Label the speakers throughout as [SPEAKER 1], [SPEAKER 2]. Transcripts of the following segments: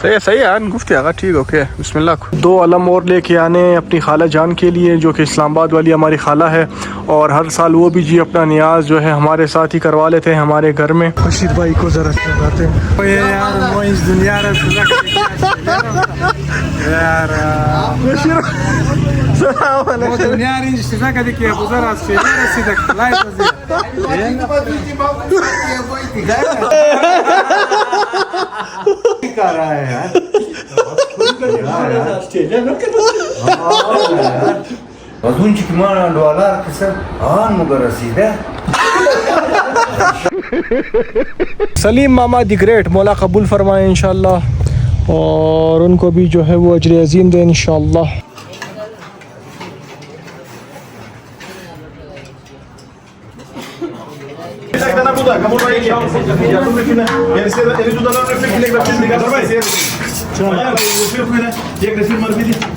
[SPEAKER 1] सही है यार गुफ्ती आगा ठीक ओके बिस्मिल्लाह। 2 अलम और लेके आने अपनी खाला जान के लिए जो कि इस्लामाबाद वाली हमारी खाला है, और हर साल वो भी जी अपना नियाज जो है हमारे साथ ही करवा लेते हैं हमारे घर में। बशीर भाई को ज़रा लगाते हैं
[SPEAKER 2] कर रहा है यार अजून चिकमान डॉलर कसं आन मगर रसीदा
[SPEAKER 1] सलीम मामा दी ग्रेट मौला कबूल फरमाए इंशाल्लाह, और उनको भी जो है वो अजर अजीम दे इंशाल्लाह।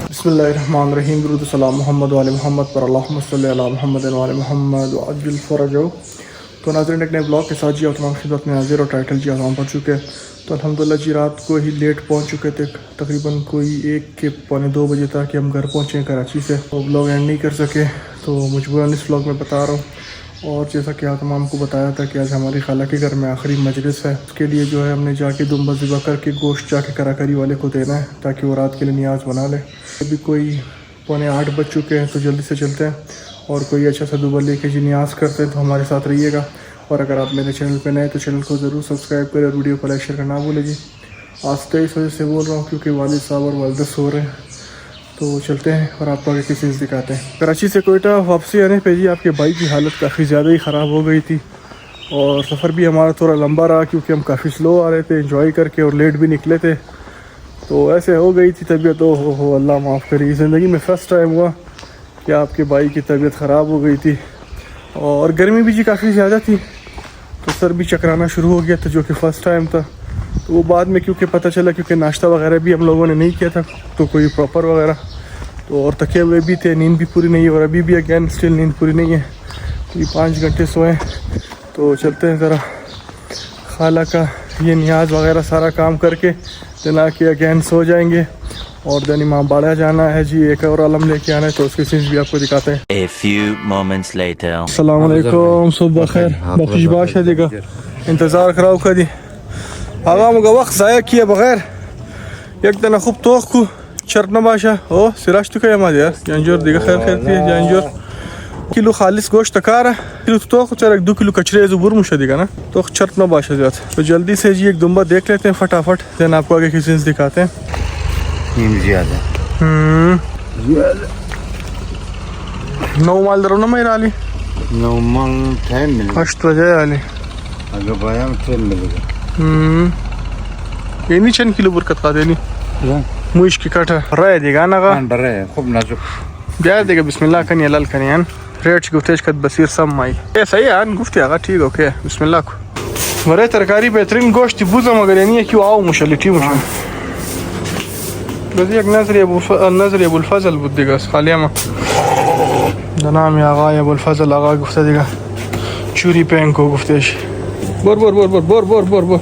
[SPEAKER 1] बिस्मिल्लाहिर्रहमानिर्रहीम दुरूद सलाम मोहम्मद वाले मोहम्मद पर अल्लाहुम्मा सल्ली अला मोहम्मद वाले मोहम्मद अज्जिल फरजो। तो नाज़रीन एक नए ब्लॉग के साथ जी आप तमाम खिदमत में हाजिर और टाइटल जी आप पढ़ चुके हैं। तो अल्हम्दुलिल्लाह जी रात को ही लेट पहुंच चुके थे, तकरीबन कोई 1 के पौने 2 बजे तक कि हम घर पहुँचे कराची से। तो ब्लॉग एंड नहीं कर सके तो मजबूरन इस ब्लॉग में बता रहा हूँ। और जैसा कि आप तमाम को बताया था कि आज हमारी खाला के घर में आखिरी मजलिस है, उसके लिए जो है हमने जाके दुम्बा ज़िबा करके गोश्त जाके कराकरी वाले को देना है ताकि वो रात के लिए नियाज बना ले। अभी कोई पौने 8 बज चुके हैं तो जल्दी से चलते हैं और कोई अच्छा सा दुबा लेके जी नियाज करते हैं। तो हमारे साथ रहिएगा, और अगर आप मेरे चैनल पर नए तो चैनल को ज़रूर सब्सक्राइब करें और वीडियो को लाइक शेयर करना भूलें जी। आज इस वजह से बोल रहा हूँ क्योंकि वालिद साहब और वालिदा सो रहे हैं। तो चलते हैं और आपको आगे की चीज़ दिखाते हैं। कराची से कोयटा वापसी आने पे जी आपके बाइक की हालत काफ़ी ज़्यादा ही ख़राब हो गई थी, और सफ़र भी हमारा थोड़ा लंबा रहा क्योंकि हम काफ़ी स्लो आ रहे थे एंजॉय करके और लेट भी निकले थे। तो ऐसे हो गई थी तबीयत। हो अल्लाह माफ़ करिए, ज़िंदगी में फ़र्स्ट टाइम हुआ कि आपके बाइक की तबीयत ख़राब हो गई थी, और गर्मी भी जी काफ़ी ज़्यादा थी तो सर भी चकराना शुरू हो गया था, जो कि फ़र्स्ट टाइम था। तो वो बाद में क्योंकि पता चला क्योंकि नाश्ता वगैरह भी हम लोगों ने नहीं किया था तो कोई प्रॉपर वगैरह, तो और थके हुए भी थे, नींद भी पूरी नहीं है, और अभी भी अगेन स्टिल नींद पूरी नहीं है, कोई 5 घंटे सोए। तो चलते हैं ज़रा खाला का ये नियाज वगैरह सारा काम करके दिन आके अगेन सो जाएंगे, और दिन इमाम बाड़ा जाना है जी, एक और आलम लेके आना है तो उसकी सीन्स भी आपको दिखाते हैं।
[SPEAKER 3] A few moments later.
[SPEAKER 1] अस्सलाम वालेकुम, सुबह खैर, बख्शिश बाश है देगा इंतज़ार कराओ कदी आगा मुगा वक्त ज़ाया किए बगैर एक दिन खूब तोख को चरना बाशा ओ सिराज तो क्या माद यार जानजोर दिगा खैर खैर थी जानजोर किलो खालिस गोश्त तकारा किलो तो चर 2 किलो कचरे ज़ुबुर मुशा दिगा ना तो चरना बाशा जात। तो जल्दी से जी एक दुम्बा देख लेते हैं फटाफट, देन आपको आगे की सीन्स दिखाते हैं।
[SPEAKER 2] ज़्यादा
[SPEAKER 1] 9 माल दरो ना मेरा आली
[SPEAKER 2] 9 माल टाइम मिलेगा
[SPEAKER 1] 8 बजे आली
[SPEAKER 2] अगर बाया टाइम मिलेगा
[SPEAKER 1] ये नहीं 10 किलो बरकत का देनी मुइश की कटा रहे देगा ना का
[SPEAKER 2] अंडर है खूब नाजुक
[SPEAKER 1] जाए देगा बिस्मिल्लाह कनी हलाल कनी अन रेट गुफ्तेश कद बसीर सम माई ये सही है अन गुफ्ती आगा ठीक ओके बिस्मिल्लाह को वरे तरकारी बेहतरीन गोश्त बुजा मगर नहीं है क्यों आओ मुशलिटी मुशल बस एक नजर अबुल फजल बुद्दिगा खालिया में नाम आगा अबुल फजल आगा गुफ्ता देगा चूरी पैंग को गुफ्तेश बोर बोर बोर बोर बोर बोर बोर बोर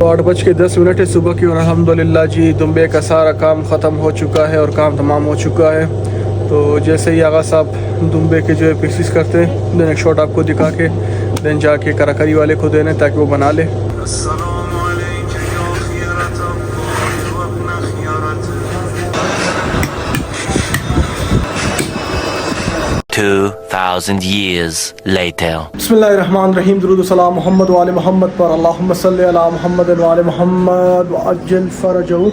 [SPEAKER 1] 8:10 है सुबह की, और अल्हम्दुलिल्लाह जी दुम्बे का सारा काम ख़त्म हो चुका है और काम तमाम हो चुका है। तो जैसे ही आगा साहब दुम्बे के जो है पीसीस करते हैं, देन एक शॉट आपको दिखा के देन जाके कराकरी वाले को देने ताकि वो बना ले।
[SPEAKER 3] 2000 years later.
[SPEAKER 1] बिस्मिल्लाहिर्रहमानिर्रहीम दुरूद सलाम मोहम्मद वाले मोहम्मद पर अल्लाहुम्मा सल्ली अला मोहम्मद वाले मोहम्मद अज्जल फरजहू।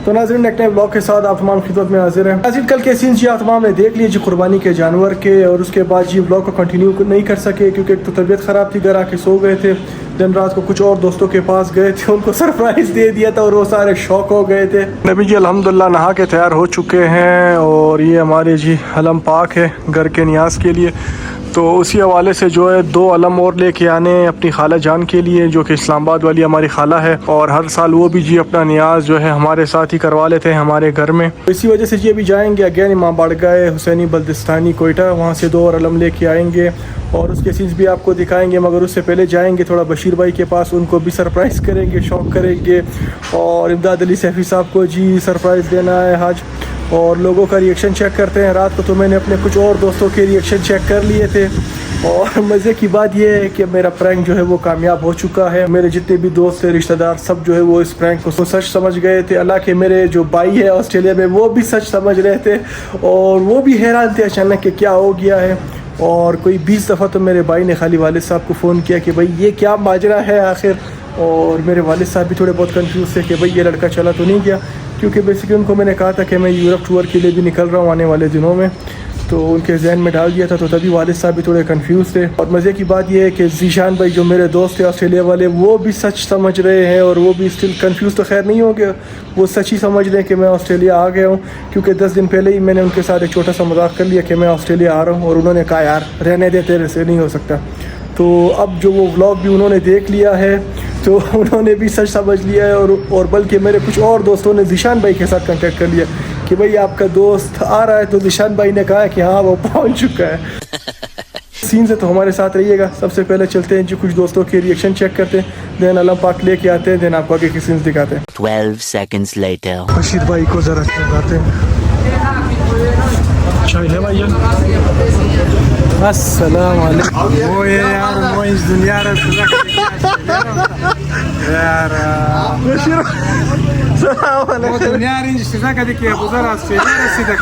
[SPEAKER 1] तो नाज़रीन एक नए ब्लॉग के साथ आप तमाम खिदमत में हाजिर हैं। नाज़रीन कल के सीन्स जी आप तमाम ने देख लिए जी कुर्बानी के जानवर के, और उसके बाद जी ब्लॉग को कंटिन्यू नहीं कर सके क्योंकि एक तो तबीयत ख़राब थी, घर आके सो गए थे। दिन रात को कुछ और दोस्तों के पास गए थे, उनको सरप्राइज़ दे दिया था और वो सारे शौक हो गए थे। नबी जी अल्हम्दुलिल्लाह नहा के तैयार हो चुके हैं, और ये हमारे जी हलम पाक है घर के नियाज के लिए। तो उसी हवाले से जो है 2 अलम और लेके आने अपनी खाला जान के लिए, जो कि इस्लामाबाद वाली हमारी खाला है, और हर साल वो भी जी अपना नियाज जो है हमारे साथ ही करवा लेते हैं हमारे घर में। तो इसी वजह से जी अभी जाएंगे अगैन इमाम बाड़गाह हुसैनी बल्दिस्तानी कोयटा, वहाँ से 2 और अलम लेके आएंगे और उसके सीन्स भी आपको दिखाएंगे। मगर उससे पहले जाएंगे थोड़ा बशीर भाई के पास, उनको भी सरप्राइज़ करेंगे, शौक करेंगे, और इमदाद अली सैफ़ी साहब को जी सरप्राइज़ देना है आज, और लोगों का रिएक्शन चेक करते हैं। रात को तो मैंने अपने कुछ और दोस्तों के रिएक्शन चेक कर लिए थे, और मज़े की बात यह है कि मेरा प्रैंक जो है वो कामयाब हो चुका है। मेरे जितने भी दोस्त थे, रिश्तेदार, सब जो है वो इस प्रैंक को सच समझ गए थे। अल्लाह के मेरे जो भाई है ऑस्ट्रेलिया में, वो भी सच समझ रहे थे, और वो भी हैरान थे अचानक कि क्या हो गया है। और कोई 20 दफ़ा तो मेरे भाई ने खाली वालिद साहब को फ़ोन किया कि भाई ये क्या माजरा है आखिर, और मेरे वालिद साहब भी थोड़े बहुत कंफ्यूज थे कि भाई ये लड़का चला तो नहीं गया, क्योंकि बेसिकली उनको मैंने कहा था कि मैं यूरोप टूर के लिए भी निकल रहा हूँ आने वाले दिनों में, तो उनके जहन में डाल दिया था, तो तभी वालिद साहब भी थोड़े कंफ्यूज थे। और मज़े की बात यह है कि ज़ीशान भाई जो मेरे दोस्त थे ऑस्ट्रेलिया वाले, वो भी सच समझ रहे हैं, और वो भी स्टिल कंफ्यूज तो खैर नहीं हो गए, वो सच ही समझ लें कि मैं ऑस्ट्रेलिया आ गया हूँ, क्योंकि 10 दिन पहले ही मैंने उनके साथ एक छोटा सा मजाक कर लिया कि मैं ऑस्ट्रेलिया आ रहा हूँ, और उन्होंने कहा यार रहने दे, तेरे से नहीं हो सकता। तो अब जो वो व्लॉग भी उन्होंने देख लिया है, तो उन्होंने भी सच समझ लिया है, और बल्कि मेरे कुछ और दोस्तों ने ज़ीशान भाई के साथ कांटेक्ट कर लिया कि भाई आपका दोस्त आ रहा है, तो ज़ीशान भाई ने कहा कि हाँ वो पहुंच चुका है। सीन से तो हमारे साथ रहिएगा। सबसे पहले चलते हैं जी कुछ दोस्तों के रिएक्शन चेक करते हैं, देन अलम पाक लेके आते हैं, देन आपको आगे के सीन्स दिखाते हैं।
[SPEAKER 3] 12 seconds later.
[SPEAKER 1] बशीर भाई को ज़रा लगाते हैं। चाय है भैया? अस्सलाम वालेकुम। वो ये यार वो इस दुनिया रे यार बशीर सलाम वालेकुम। दुनिया रे इश्तिजा कदी कि अबू ज़रा से रसीदक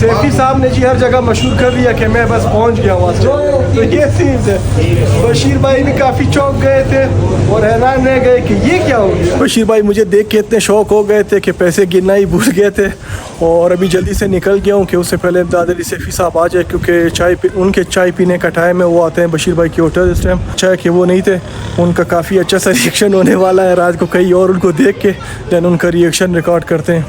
[SPEAKER 1] सैफी साहब ने जी हर जगह मशहूर कर दिया कि मैं बस पहुंच गया वहाँ से। तो ये सीन है। बशीर भाई भी काफ़ी चौंक गए थे और हैरान रह गए कि ये क्या हो गया। बशीर भाई मुझे देख के इतने शौक हो गए थे कि पैसे गिनना ही भूल गए थे, और अभी जल्दी से निकल गया हूँ कि उससे पहले इमदाद अली सैफी साहब आ जाए, क्योंकि उनके चाय पीने का टाइम है। वो आते हैं बशीर भाई के होटल इस टाइम। अच्छा है कि वो नहीं थे, उनका काफ़ी अच्छा सा रिएक्शन होने वाला है रात को कहीं और उनको देख के, दैन उनका रिएक्शन रिकॉर्ड करते हैं।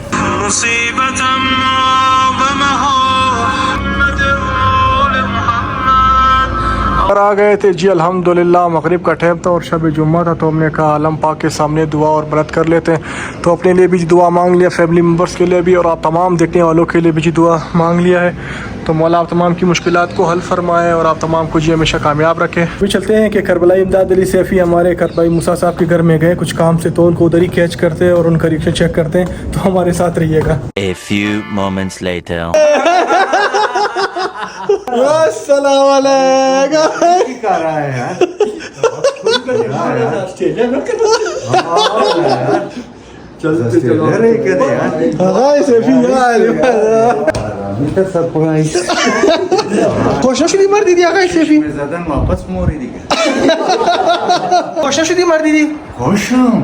[SPEAKER 1] और आ गए थे जी अल्हम्दुलिल्लाह। मगरिब का टाइम था और शब जुम्मा था, तो हमने कहा आलम पाक के सामने दुआ और मदद कर लेते हैं। तो अपने लिए भी दुआ मांग लिया, फैमिली मेम्बर्स के लिए भी, और आप तमाम देखने वालों के लिए भी जी दुआ मांग लिया है। तो मौला आप तमाम की मुश्किलात को हल फरमाए और आप तमाम को जी हमेशा कामयाब रखें। अभी चलते हैं कि करबलाई इमदाद अली सैफी हमारे करबलाई मूसा साहब के घर में गए कुछ काम से, तो उनको उधर ही कैच करते हैं और उनका रिक्शा चेक करते हैं। तो हमारे साथ रहिएगा।
[SPEAKER 3] A few moments later.
[SPEAKER 1] अस्सलाम वालेकुम।
[SPEAKER 2] कर रहा है यार
[SPEAKER 1] चलते चलो
[SPEAKER 2] अरे कहते यार
[SPEAKER 1] हाय सैफी यार
[SPEAKER 2] सरप्राइज
[SPEAKER 1] कोशिश नहीं मर दीदी आगा सैफी
[SPEAKER 2] ज़दन वापस मोरी दी
[SPEAKER 1] कोशिश नहीं मर दीदी
[SPEAKER 2] खुशम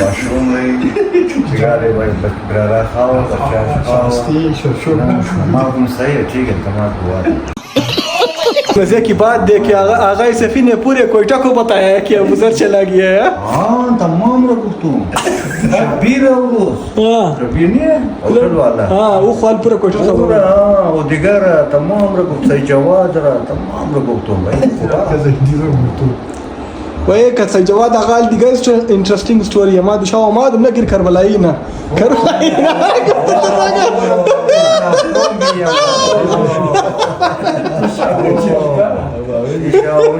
[SPEAKER 4] वॉशरूम में सिगारे बरारा खाओ, अच्छा खाओ, सही है, ठीक है, तमाम हुआ।
[SPEAKER 1] मजे की बात देखिए, आगा सफ़ी ने पूरे कोयटा को बताया है कि अब उधर चला गया है।
[SPEAKER 4] हाँ तमाम रखूँ शबीर है वो, शबीर नहीं है होटल वाला,
[SPEAKER 1] हाँ वो ख्वाल पूरा कोयटा था
[SPEAKER 4] पूरा, हाँ वो दिगर तमाम रखूँ, सही जवाद रहा तमाम रखूँ तो भाई
[SPEAKER 1] वही कसा जवाद आगाल दिगर इंटरेस्टिंग स्टोरी है। माँ दिशाओ माँ तुमने किर करबलाई ना Karbalai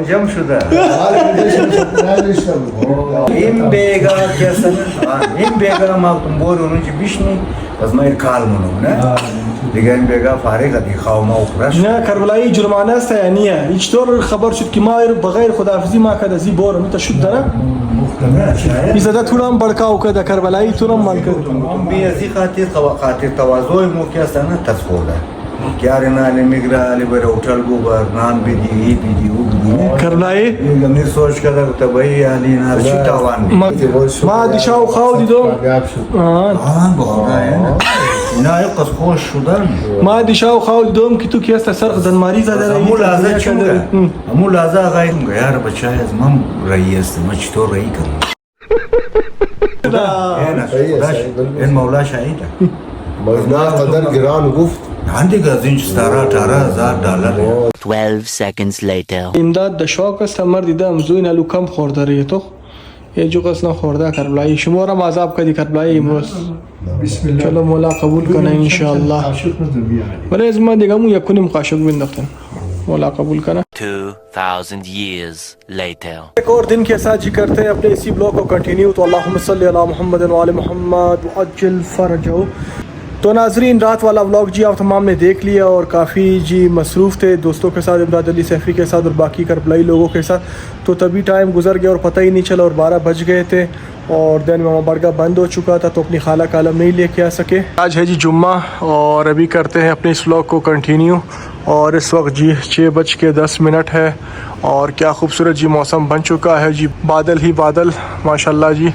[SPEAKER 4] jam sudah. Imbega kesan, imbega mau tumbor orang cibisni, pas main kalmu na. Dengan imbega फारे का दिखाओ माँ उखराश.
[SPEAKER 1] ना करबलाई जुर्माना सयानी है। इच्तोर खबर शुद्ध कि माँ बगैर खुदाफिजी माँ का दज़ी बोर में तो शुद्ध ना. इस अदा थोड़ा हम बड़का होकर द करबलाई थोड़ा हम मान कर.
[SPEAKER 4] हम भी ऐसी खातिर तवाज़ो मो क्या सना तस्कोला. क्या रहना ले मिग्रा ले बरे होटल गोबर नान भी दी ये भी दी वो भी दी
[SPEAKER 1] करबलाई
[SPEAKER 4] हमने सोच कर तब भाई आली ना शितावान
[SPEAKER 1] माँ दिशाओ खाओ दी दो
[SPEAKER 4] हाँ बहुत है ना ये कसकोश शुदन
[SPEAKER 1] माँ दिशाओ खाओ दी दो कि तू क्या सर दनमारी ज़्यादा रही
[SPEAKER 4] अमूल आज़ा गाय यार बच्चा है मम रही है मच तो रही कर इन मौला शाहिद
[SPEAKER 5] मजदा कदर गिरान गुफ्त
[SPEAKER 3] 12 seconds later.
[SPEAKER 1] इमदाद दशौक समर दिदा मज़ून आलू कम खोरदा रही तो ये जो कसना खोरदा करबलाई शुमारा माज़ाब का दी करबलाई इमरोस चलो मौला कबूल करना इंशाअल्लाह बरे इज़मा देगा मु यकुन मुकाशक बिन दफ्तर मौला कबूल करना
[SPEAKER 3] 2000 years later.
[SPEAKER 1] एक और दिन के साथ जी करते हैं अपने इसी ब्लॉग को कंटिन्यू तो अल्लाहुम्मा सल्ली अला मुहम्मद व आले मुहम्मद व अज्जिल फरजहु। तो नाजरीन रात वाला व्लॉग जी आप तमाम ने देख लिया और काफ़ी जी मसरूफ़ थे दोस्तों के साथ, इमदाद अली सैफ़ी के साथ और बाकी करबलाई लोगों के साथ। तो तभी टाइम गुजर गया और पता ही नहीं चला और 12 बज गए थे और दिन मामा बारगाह बंद हो चुका था तो अपनी खाला कालम नहीं लेके आ सके। आज है जी जुम्मा और अभी करते हैं अपने इस व्लॉग को कंटिन्यू और इस वक्त जी 6:10 है और क्या खूबसूरत जी मौसम बन चुका है जी, बादल ही बादल माशाल्लाह जी।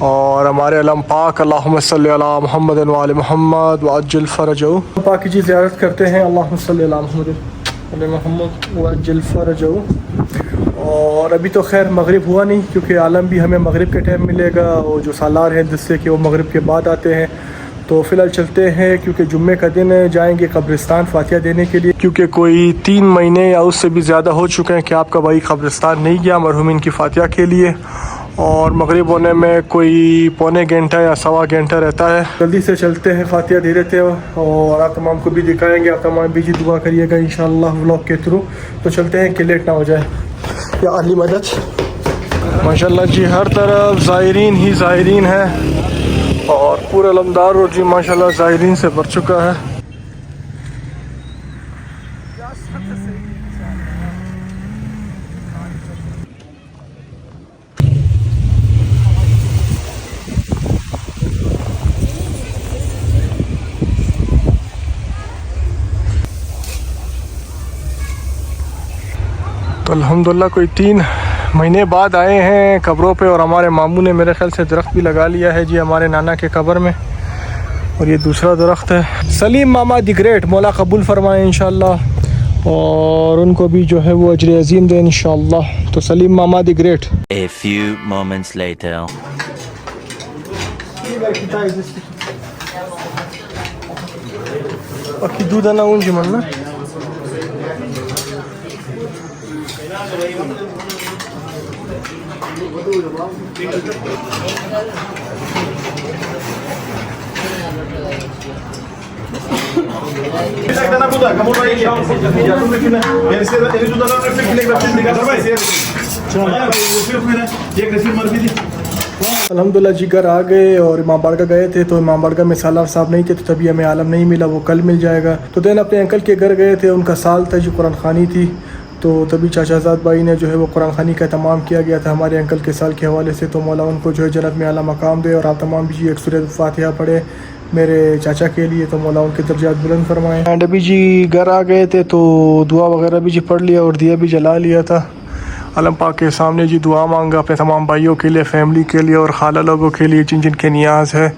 [SPEAKER 1] और हमारे अलम पाक अल्लाहुम्मा सल्ली अला मुहम्मद व आले मुहम्मद व अज्जिल फरजहु पाक की ज़ियारत करते हैं। अल्लाहुम्मा सल्ली अला मुहम्मद व अज्जिल फरजहु। और अभी तो खैर मगरिब हुआ नहीं क्योंकि आलम भी हमें मगरिब के टाइम मिलेगा और जो सालार हैं जिससे कि वो मगरिब के बाद आते हैं। तो फ़िलहाल चलते हैं क्योंकि जुम्मे का दिन जाएंगे कब्रिस्तान फ़ातिहा देने के लिए क्योंकि कोई 3 महीने या उससे भी ज़्यादा हो चुके हैं कि आपका भाई कब्रिस्तान नहीं गया मरहूमिन की फ़ातिहा के लिए। और मगरिब होने में कोई पौने घंटा या सवा घंटा रहता है। जल्दी से चलते हैं फ़ातिहा दे देते हो और आप तमाम को भी दिखाएंगे, आप तमाम भी जी दुआ करिएगा इंशाअल्लाह व्लॉग के थ्रू। तो चलते हैं कि लेट ना हो जाए या अली मदद। माशाल्लाह जी हर तरफ ज़ायरीन ही ज़ायरीन है और पूरा लमदार रोड जी माशाल्लाह ज़ायरीन से भर चुका है। तो अल्हम्दुलिल्लाह कोई 3 महीने बाद आए हैं कब्रों पे और हमारे मामू ने मेरे ख्याल से दरख्त भी लगा लिया है जी हमारे नाना के कब्र में और ये दूसरा दरख्त है। सलीम मामा दी ग्रेट मौला कबूल फरमाए इंशाअल्लाह और उनको भी जो है वो अजर अजीम दे इंशाअल्लाह। तो सलीम मामा the great.
[SPEAKER 3] A few moments later.
[SPEAKER 1] Aqui Duda na onde, mano, né? अल्हम्दुलिल्लाह जी घर आ गए और इमाम बारगाह गए थे तो इमाम बारगाह में सालार साहब नहीं थे तो तभी हमें आलम नहीं मिला, वो कल मिल जाएगा। तो देन अपने अंकल के घर गए थे, उनका साल था जो कुरान खानी थी तो तभी चाचाजाद भाई ने जो है वो कुरान खानी का तमाम किया गया था हमारे अंकल के साल के हवाले से। तो मौला उनको जो है जन्नत में आला मकाम दे और आप तमाम भी जी एक सूरत फातिहा पढ़े मेरे चाचा के लिए तो मौला उनके दर्जात बुलंद फरमाएँ। एंड अभी जी घर आ गए थे तो दुआ वगैरह भी जी पढ़ लिया और दिया भी जला लिया था अल्लाह पाक के सामने जी दुआ मांगा अपने तमाम भाइयों के लिए, फैमिली के लिए और खाला लोगों के लिए जिन जिन के नियाज़ है।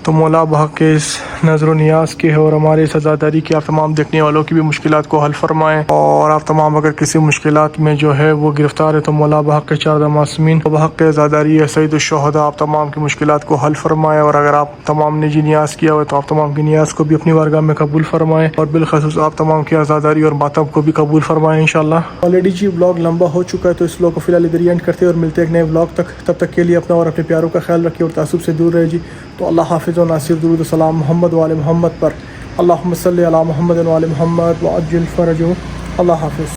[SPEAKER 1] तो मौला बहक के इस नज़र नियाज़ के है और हमारे सज़ादारी के आप तमाम देखने वालों की भी मुश्किलात को हल फरमाएँ। और आप तमाम अगर किसी मुश्किलात में जो है वो गिरफ़्तार है तो मौला बहक के चार मासूमीन बहक के ज़ादारी है सईदुश्शुहदा आप तमाम की मुश्किलात को हल फरमाएँ। और अगर आप तमाम ने जी नियाज़ किया हो तो आप तमाम की नियाज़ को भी अपनी बारगाह में कबूल फरमाएँ और बिलखसूस आप तमाम की आज़ादारी और मातम को भी कबूल फरमाएँ इंशाअल्लाह। ऑलरेडी जी व्लॉग लंबा हो चुका है तो इस व्लॉग को फिलहाल इधर ही एंड करते हैं और मिलते हैं एक नए व्लॉग तक। तब तक के लिए अपना और अपने प्यारों का ख्याल रखिए और तासुब से दूर रहे जी। तो अल्लाह हाफ़िज़ व नासिर, दुरूद सलाम मोहम्मद वाले मोहम्मद पर। अल्लाहुम्मा सल्लि अला मोहम्मद व आले मोहम्मद व अज्जिल फ़रजहु। अल्लाह हाफ़िज़।